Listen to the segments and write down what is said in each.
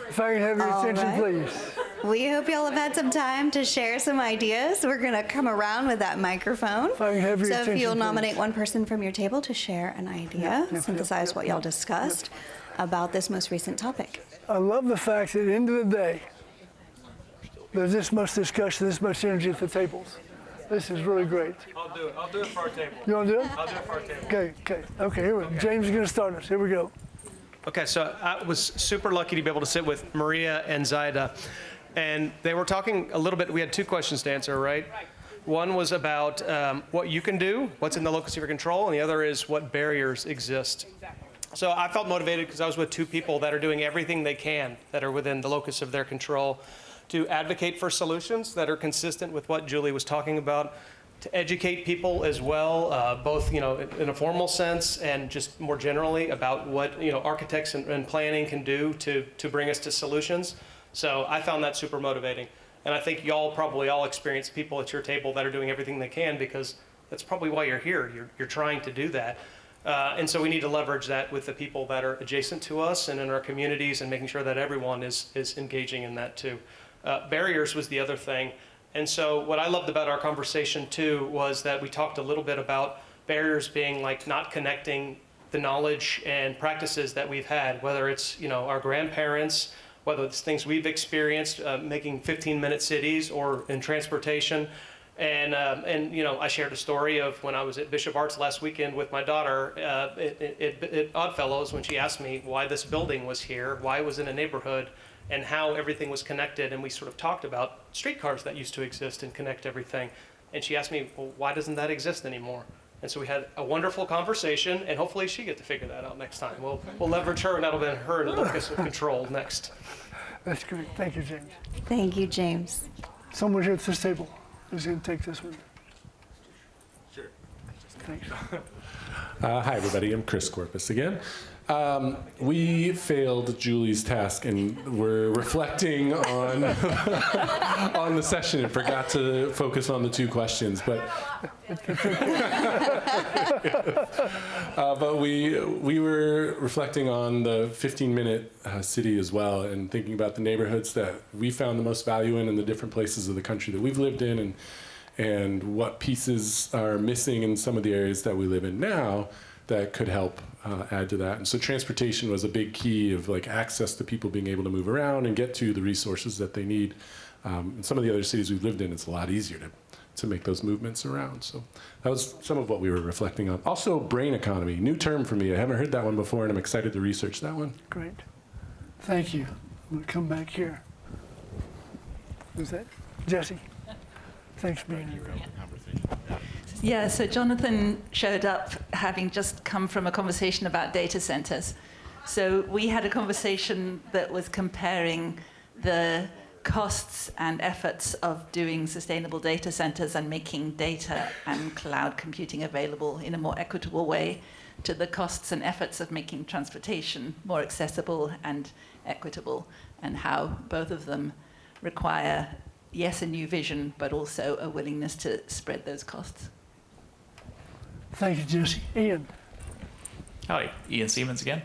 If I can have your attention, right. please. We hope y'all have had some time to share some ideas. We're going to come around with that microphone. If I can have your So if attention, you'll please. nominate one person from your table to share an idea, synthesize yep, what y'all discussed about this most recent topic. I love the fact that at the end of the day, there's this much discussion, this much energy at the tables. This is really great. I'll do it. I'll do it for our table. You want to do it? I'll do it for our table. Okay, here we go. James is going to start us. Here we go. Okay, so I was super lucky to be able to sit with Maria and Zaida, and they were talking a little bit. We had two questions to answer, right? One was about what you can do, what's in the locus of your control, and the other is what barriers exist. So I felt motivated because I was with two people that are doing everything they can that are within the locus of their control to advocate for solutions that are consistent with what Julie was talking about, to educate people as well, both in a formal sense and just more generally about what architects and planning can do to bring us to solutions. So I found that super motivating, and I think y'all probably all experience people at your table that are doing everything they can because that's probably why you're here. You're trying to do that, and so we need to leverage that with the people that are adjacent to us and in our communities, and making sure that everyone is engaging in that too. Barriers was the other thing. And so what I loved about our conversation too was that we talked a little bit about barriers being like not connecting the knowledge and practices that we've had, whether it's our grandparents, whether it's things we've experienced making 15-minute cities or in transportation. And I shared a story of when I was at Bishop Arts last weekend with my daughter at Oddfellows, when she asked me why this building was here, why it was in a neighborhood, and how everything was connected. And we sort of talked about streetcars that used to exist and connect everything. And she asked me, well, why doesn't that exist anymore? And so we had a wonderful conversation, and hopefully she get to figure that out next time. We'll leverage her, and that'll be her locus of control next. That's great. Thank you, James. Thank you, James. Someone here at this table is going to take this one. Sure. Thanks. Hi, everybody. I'm Chris Corpus again. We failed Julie's task, and we're reflecting on on the session and forgot to focus on the two questions. But we were reflecting on the 15-minute city as well, and thinking about the neighborhoods that we found the most value in the different places of the country that we've lived in, and what pieces are missing in some of the areas that we live in now that could help add to that. And so transportation was a big key of access to people being able to move around and get to the resources that they need. In some of the other cities we've lived in, it's a lot easier to make those movements around. So that was some of what we were reflecting on. Also, brain economy, new term for me. I haven't heard that one before, and I'm excited to research that one. Great. Thank you. I'm going to come back here. Who's that? Jesse. Thanks for being here. Yeah, so Jonathan showed up having just come from a conversation about data centers. So we had a conversation that was comparing the costs and efforts of doing sustainable data centers and making data and cloud computing available in a more equitable way to the costs and efforts of making transportation more accessible and equitable, and how both of them require, yes, a new vision, but also a willingness to spread those costs. Thank you, Jesse. Ian. Howdy, Ian Siemens again.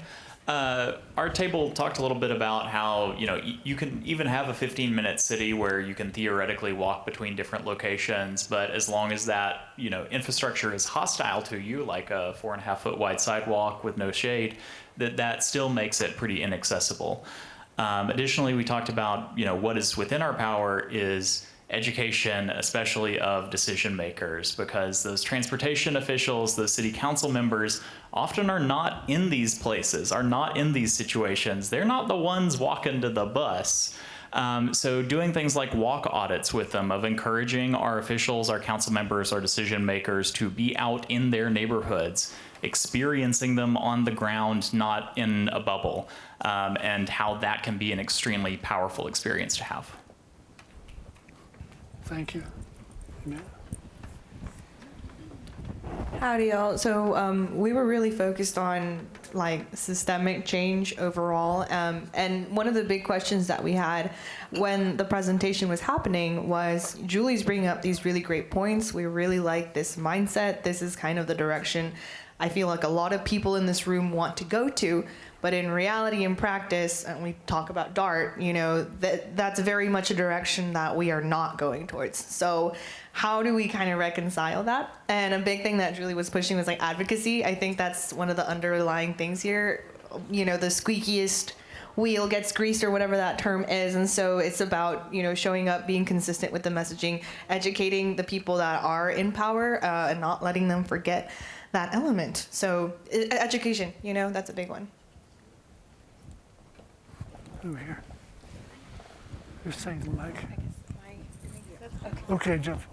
Our table talked a little bit about how you can even have a 15-minute city where you can theoretically walk between different locations, but as long as that infrastructure is hostile to you, like a 4.5-foot wide sidewalk with no shade, that still makes it pretty inaccessible. Additionally, we talked about what is within our power is education, especially of decision makers, because those transportation officials, those city council members often are not in these places, are not in these situations. They're not the ones walking to the bus. So doing things like walk audits with them, of encouraging our officials, our council members, our decision makers to be out in their neighborhoods, experiencing them on the ground, not in a bubble, and how that can be an extremely powerful experience to have. Thank you. Amen. Howdy, y'all. So we were really focused on systemic change overall. And one of the big questions that we had when the presentation was happening was Julie's bringing up these really great points. We really like this mindset. This is kind of the direction I feel like a lot of people in this room want to go to. But in reality, in practice, and we talk about DART, that's very much a direction that we are not going towards. So how do we kind of reconcile that? And a big thing that Julie was pushing was like advocacy. I think that's one of the underlying things here. The squeakiest wheel gets greased, or whatever that term is. And so it's about, showing up, being consistent with the messaging, educating the people that are in power, and not letting them forget that element. So education, that's a big one. Over here. Who's saying the mic? Okay, Jeff.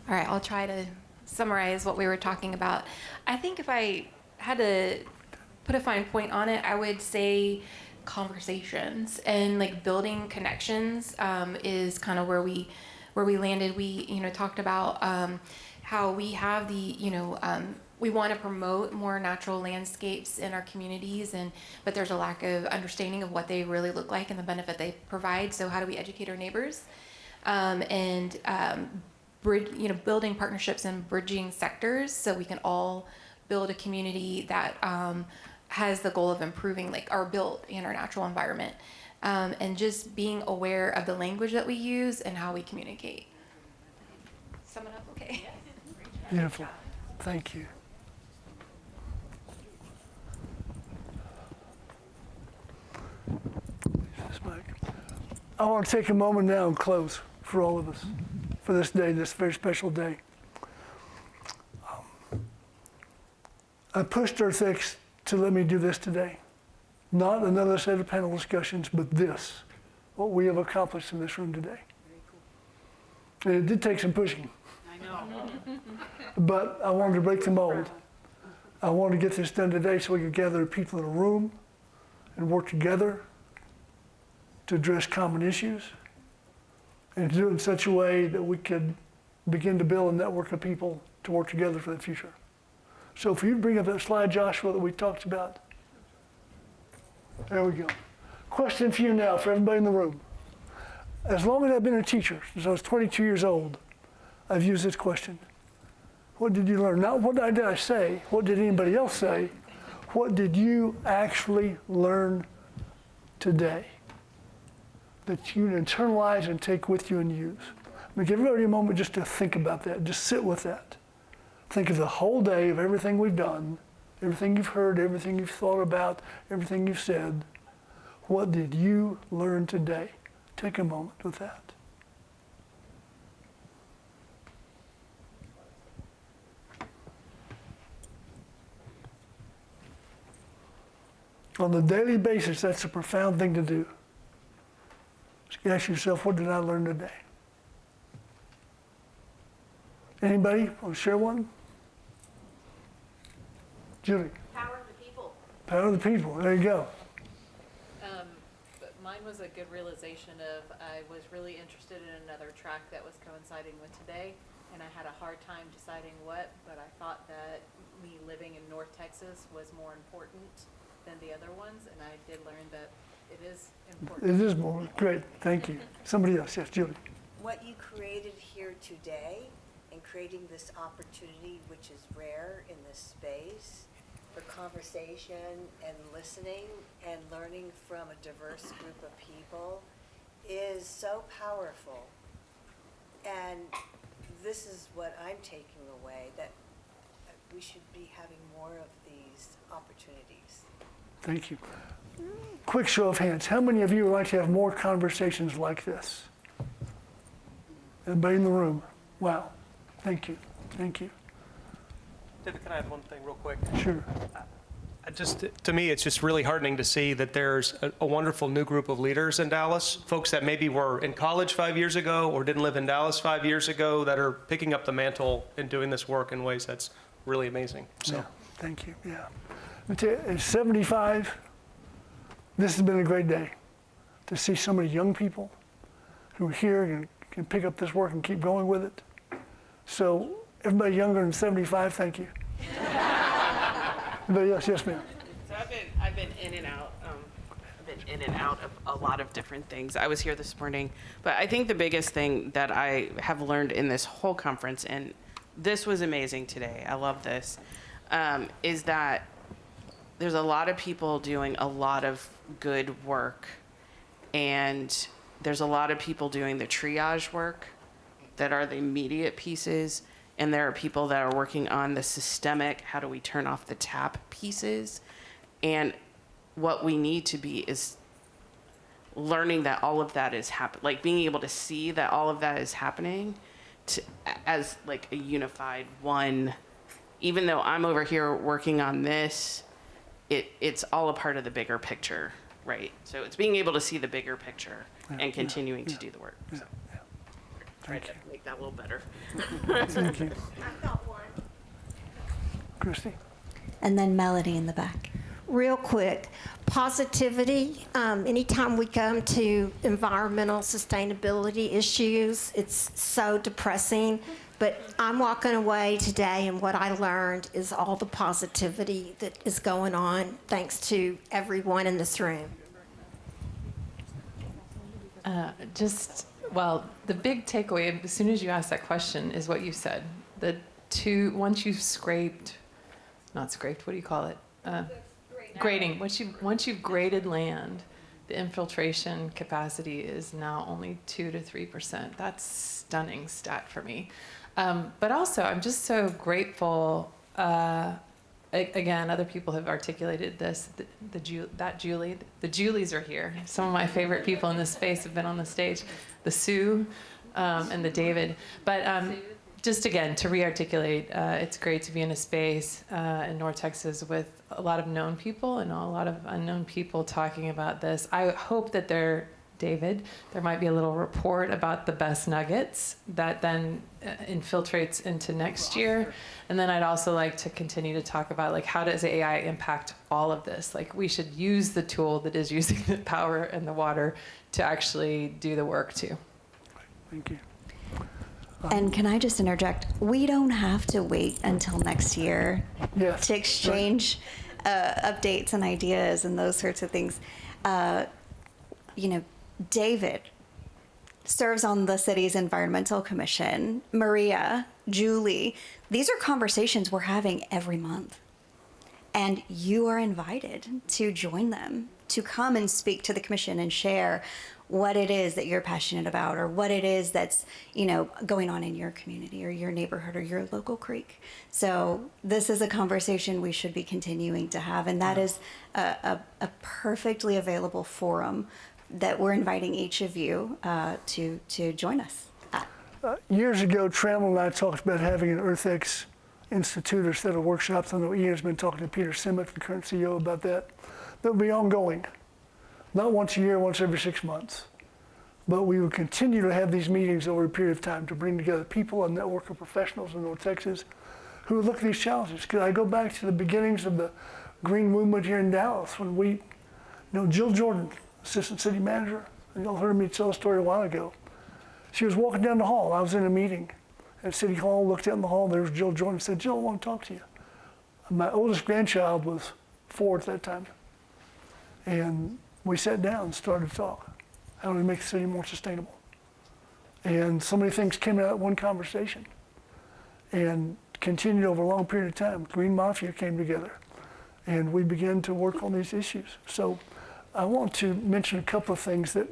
All right, I'll try to summarize what we were talking about. I think if I had to put a fine point on it, I would say conversations and like building connections is kind of where we landed. We talked about how we have we want to promote more natural landscapes in our communities, but there's a lack of understanding of what they really look like and the benefit they provide. So how do we educate our neighbors? Building partnerships and bridging sectors so we can all build a community that has the goal of improving our built and our natural environment, and just being aware of the language that we use and how we communicate. Sum it up, okay? Beautiful. Thank you. This mic. I want to take a moment now and close for all of us for this day, this very special day. I pushed Earth X to let me do this today. Not another set of panel discussions, but this, what we have accomplished in this room today. And it did take some pushing. I know. But I wanted to break the mold. I wanted to get this done today so we could gather people in a room and work together to address common issues, and to do it in such a way that we could begin to build a network of people to work together for the future. So if you bring up that slide, Joshua, that we talked about. There we go. Question for you now, for everybody in the room. As long as I've been a teacher, since I was 22 years old, I've used this question. What did you learn? Not what did I say, what did anybody else say? What did you actually learn today that you internalize and take with you and use? I'm going to give everybody a moment just to think about that, just sit with that. Think of the whole day of everything we've done, everything you've heard, everything you've thought about, everything you've said. What did you learn today? Take a moment with that. On a daily basis, that's a profound thing to do. Just ask yourself, what did I learn today? Anybody want to share one? Julie. Power of the people. Power of the people. There you go. But mine was a good realization of I was really interested in another track that was coinciding with today, and I had a hard time deciding what, but I thought that me living in North Texas was more important than the other ones, and I did learn that it is important. It is more. Great. Thank you. Somebody else. Yes, Julie. What you created here today and creating this opportunity, which is rare in this space, for conversation and listening and learning from a diverse group of people is so powerful. And this is what I'm taking away, that we should be having more of these opportunities. Thank you. Quick show of hands. How many of you would like to have more conversations like this? Everybody in the room? Wow. Thank you. Thank you. David, can I add one thing real quick? Sure. To me, it's just really heartening to see that there's a wonderful new group of leaders in Dallas, folks that maybe were in college 5 years ago or didn't live in Dallas 5 years ago, that are picking up the mantle and doing this work in ways that's really amazing. So, Yeah. Thank you. Yeah. At 75, this has been a great day to see so many young people who are here and can pick up this work and keep going with it. So everybody younger than 75, thank you. Anybody else? Yes, ma'am. So I've been in and out. I've been in and out of a lot of different things. I was here this morning, but I think the biggest thing that I have learned in this whole conference, and this was amazing today, I love this, is that there's a lot of people doing a lot of good work, and there's a lot of people doing the triage work that are the immediate pieces, and there are people that are working on the systemic, how do we turn off the tap pieces. And what we need to be is learning that all of that is happening, like being able to see that all of that is happening as like a unified one. Even though I'm over here working on this, it's all a part of the bigger picture, right? So it's being able to see the bigger picture and continuing to do the work. So tried to make that a little better. Thank you. Christy? And then Melody in the back. Real quick, positivity. Anytime we come to environmental sustainability issues, it's so depressing. But I'm walking away today, and what I learned is all the positivity that is going on thanks to everyone in this room. Well, the big takeaway, as soon as you asked that question, is what you said. Once you've not scraped, what do you call it? Grading. Once you've graded land, the infiltration capacity is now only 2 to 3%. That's stunning stat for me. But also, I'm just so grateful. Again, other people have articulated this. The Julies are here. Some of my favorite people in this space have been on the stage. The Sue and the David. But just again, to re-articulate, it's great to be in a space in North Texas with a lot of known people and a lot of unknown people talking about this. I hope that David, there might be a little report about the best nuggets that then infiltrates into next year. And then I'd also like to continue to talk about, like, how does AI impact all of this? Like, we should use the tool that is using the power and the water to actually do the work too. Thank you. And can I just interject? We don't have to wait until next year to exchange updates and ideas and those sorts of things. David serves on the city's environmental commission. Maria, Julie, these are conversations we're having every month. And you are invited to join them, to come and speak to the commission and share what it is that you're passionate about, or what it is that's, going on in your community or your neighborhood or your local creek. So this is a conversation we should be continuing to have, and that is a perfectly available forum that we're inviting each of you to join us at. Years ago, Trammell and I talked about having an EarthX Institute or set of workshops. I know Ian's been talking to Peter Simmet, the current CEO, about that. That would be ongoing. Not once a year, once every 6 months. But we would continue to have these meetings over a period of time to bring together people, a network of professionals in North Texas who would look at these challenges. Because I go back to the beginnings of the green movement here in Dallas when Jill Jordan, assistant city manager, and y'all heard me tell a story a while ago. She was walking down the hall. I was in a meeting at City Hall, looked out in the hall, there was Jill Jordan, said, "Jill, I want to talk to you." My oldest grandchild was 4 at that time. And we sat down and started to talk. How do we make the city more sustainable? And so many things came out of that one conversation and continued over a long period of time. Green Mafia came together and we began to work on these issues. So I want to mention a couple of things that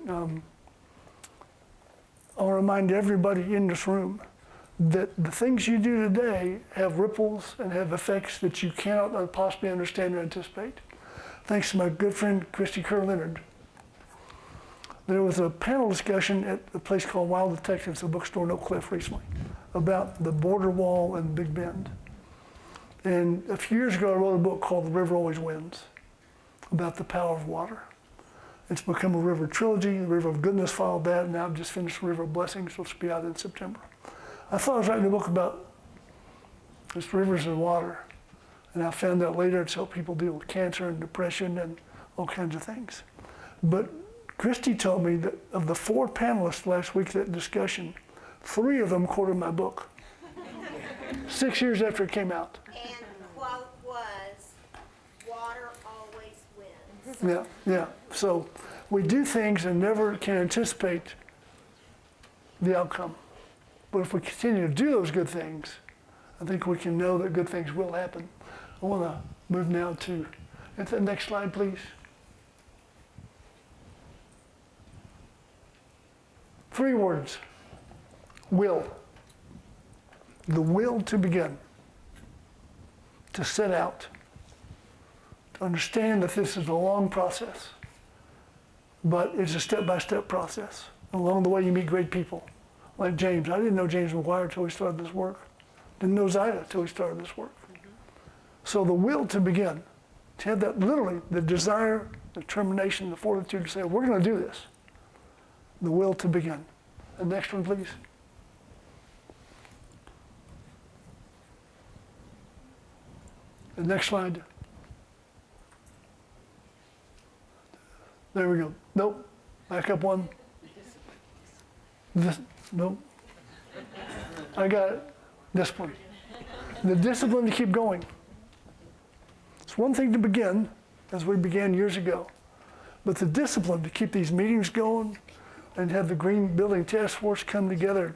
I'll remind everybody in this room that the things you do today have ripples and have effects that you cannot possibly understand or anticipate. Thanks to my good friend, Christy Kerr-Leonard. There was a panel discussion at a place called Wild Detectives, a bookstore in Oak Cliff recently, about the border wall and Big Bend. And a few years ago, I wrote a book called The River Always Wins, about the power of water. It's become a river trilogy. The River of Goodness followed that, and now I've just finished The River of Blessings, which will be out in September. I thought I was writing a book about just rivers and water, and I found out later it's helped people deal with cancer and depression and all kinds of things. But Christy told me that of the 4 panelists last week at that discussion, 3 of them quoted my book 6 years after it came out. And the quote was, "Water always wins." Yeah. So we do things and never can anticipate the outcome. But if we continue to do those good things, I think we can know that good things will happen. I want to move now to Hit the next slide, please. 3 words. Will. The will to begin. To set out. To understand that this is a long process, but it's a step-by-step process. Along the way, you meet great people, like James. I didn't know James McGuire until we started this work. Didn't know Zaida until we started this work. So the will to begin, to have that literally, the desire, the determination, the fortitude to say, we're going to do this. The will to begin. The next one, please. The next slide. There we go. Nope. Back up one. Nope. I got it. Discipline. The discipline to keep going. It's one thing to begin, as we began years ago, but the discipline to keep these meetings going and have the Green Building Task Force come together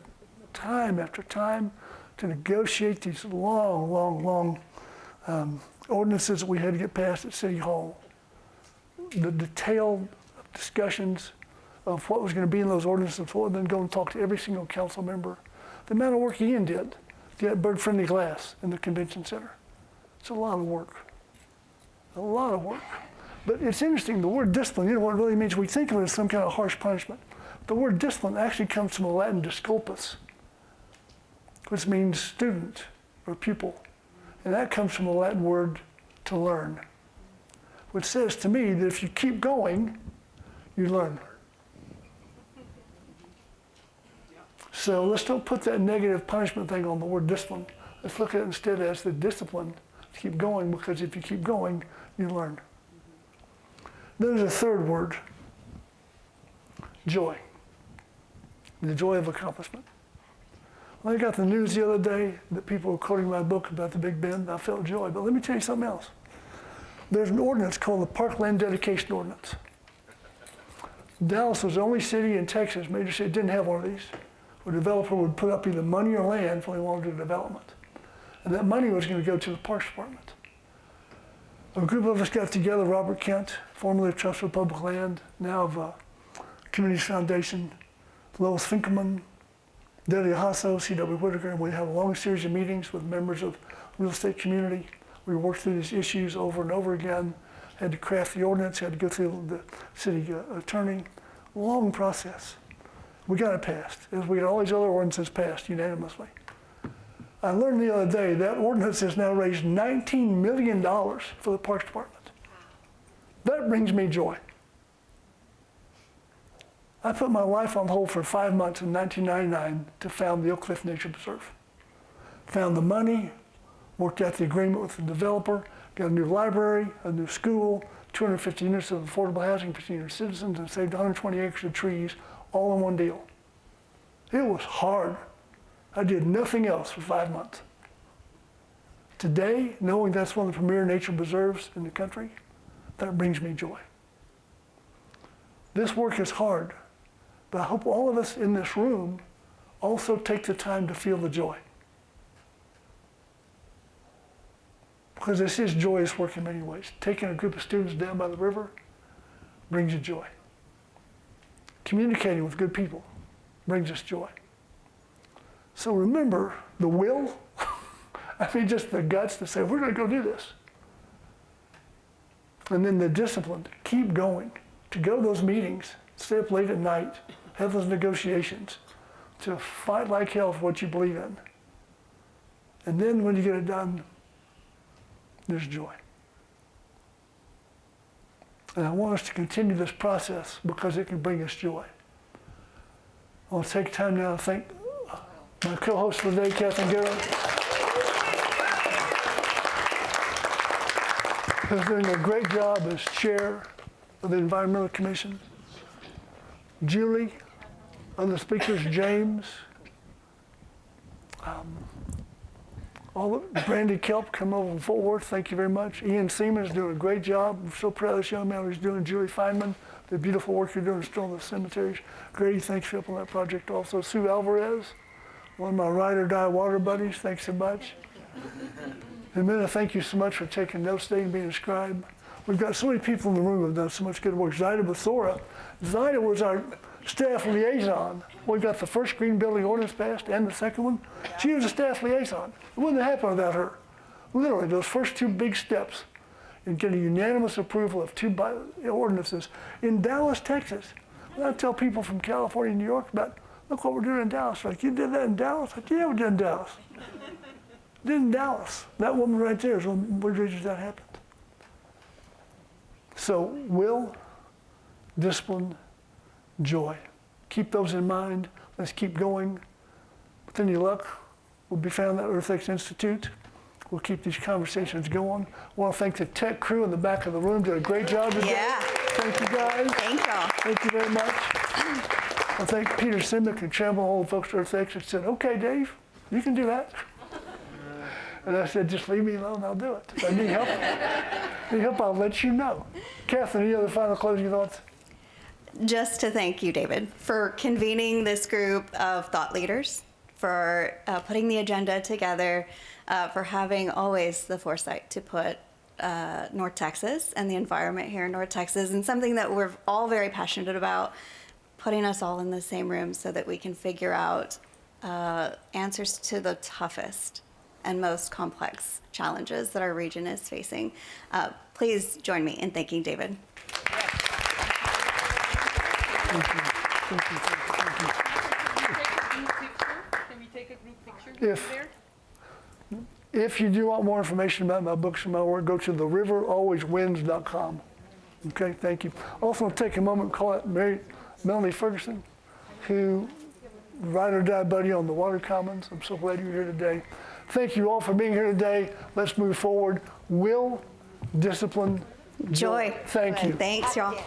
time after time to negotiate these long ordinances that we had to get passed at City Hall. The detailed discussions of what was going to be in those ordinances, and then go and talk to every single council member. The amount of work Ian did to get bird-friendly glass in the convention center. It's a lot of work. A lot of work. But it's interesting, the word discipline, you know what it really means? We think of it as some kind of harsh punishment. The word discipline actually comes from the Latin disculpus, which means student or pupil. And that comes from the Latin word to learn, which says to me that if you keep going, you learn. So let's don't put that negative punishment thing on the word discipline. Let's look at it instead as the discipline to keep going, because if you keep going, you learn. Then there's a third word, joy. The joy of accomplishment. When I got the news the other day that people were quoting my book about the Big Bend, I felt joy. But let me tell you something else. There's an ordinance called the Parkland Dedication Ordinance. Dallas was the only city in Texas, major city, didn't have one of these. A developer would put up either money or land for he wanted to do development. And that money was going to go to the Parks Department. A group of us got together, Robert Kent, formerly of Trust for Public Land, now of Communities Foundation, Lois Finkelman, Delia Hasso, C.W. Whitaker, and we had a long series of meetings with members of the real estate community. We worked through these issues over and over again, had to craft the ordinance, had to go through the city attorney. Long process. We got it passed, as we got all these other ordinances passed unanimously. I learned the other day that ordinance has now raised $19 million for the Parks Department. That brings me joy. I put my life on hold for 5 months in 1999 to found the Oak Cliff Nature Preserve. Found the money, worked out the agreement with the developer, got a new library, a new school, 250 units of affordable housing for senior citizens, and saved 120 acres of trees, all in one deal. It was hard. I did nothing else for 5 months. Today, knowing that's one of the premier nature preserves in the country, that brings me joy. This work is hard, but I hope all of us in this room also take the time to feel the joy. Because this is joyous work in many ways. Taking a group of students down by the river brings you joy. Communicating with good people brings us joy. So remember the will, I mean just the guts to say, we're going to go do this. And then the discipline to keep going, to go to those meetings, stay up late at night, have those negotiations, to fight like hell for what you believe in. And then when you get it done, there's joy. And I want us to continue this process because it can bring us joy. I want to take time now to thank my co-host for the day, Catherine Garrett, who's doing a great job as chair of the Environmental Commission. Julie, other speakers, James, Brandy Kelp come over from Fort Worth, thank you very much. Ian Seaman is doing a great job. I'm so proud of this young man. He's doing Julie Feynman, the beautiful work you're doing still in the cemeteries. Grady, thanks for helping on that project also. Sue Alvarez, one of my ride or die water buddies, thanks so much. And Minna, thank you so much for taking notes today and being a scribe. We've got so many people in the room who have done so much good work. Zaida Bathora. Zaida was our staff liaison. We got the first green building ordinance passed and the second one. She was a staff liaison. It wouldn't have happened without her. Literally, those first two big steps in getting unanimous approval of two ordinances in Dallas, Texas. When I tell people from California and New York about, look what we're doing in Dallas. Like, you did that in Dallas? Like, yeah, we did in Dallas. Did in Dallas. That woman right there is one of the reasons that happened. So, will, discipline, joy. Keep those in mind. Let's keep going. With any luck, we'll be found at EarthX Institute. We'll keep these conversations going. I want to thank the tech crew in the back of the room. Did a great job today. Yeah. Thank you, guys. Thank y'all. Thank you very much. I thank Peter Simic and Chairman all the folks at EarthX that said, okay, Dave, you can do that. And I said, just leave me alone, I'll do it. If I need help, I'll let you know. Catherine, any other final closing thoughts? Just to thank you, David, for convening this group of thought leaders, for putting the agenda together, for having always the foresight to put North Texas and the environment here in North Texas and something that we're all very passionate about, putting us all in the same room so that we can figure out answers to the toughest and most complex challenges that our region is facing. Please join me in thanking David. Thank you. Thank you. Thank you. Can we take a group picture there? If you do want more information about my books and my work, go to theriveralwayswins.com. Okay, thank you. Also, I'll take a moment and call out Melanie Ferguson, who ride or die buddy on the Water Commons. I'm so glad you're here today. Thank you all for being here today. Let's move forward. Will, discipline, joy. Thank you. Thanks, y'all.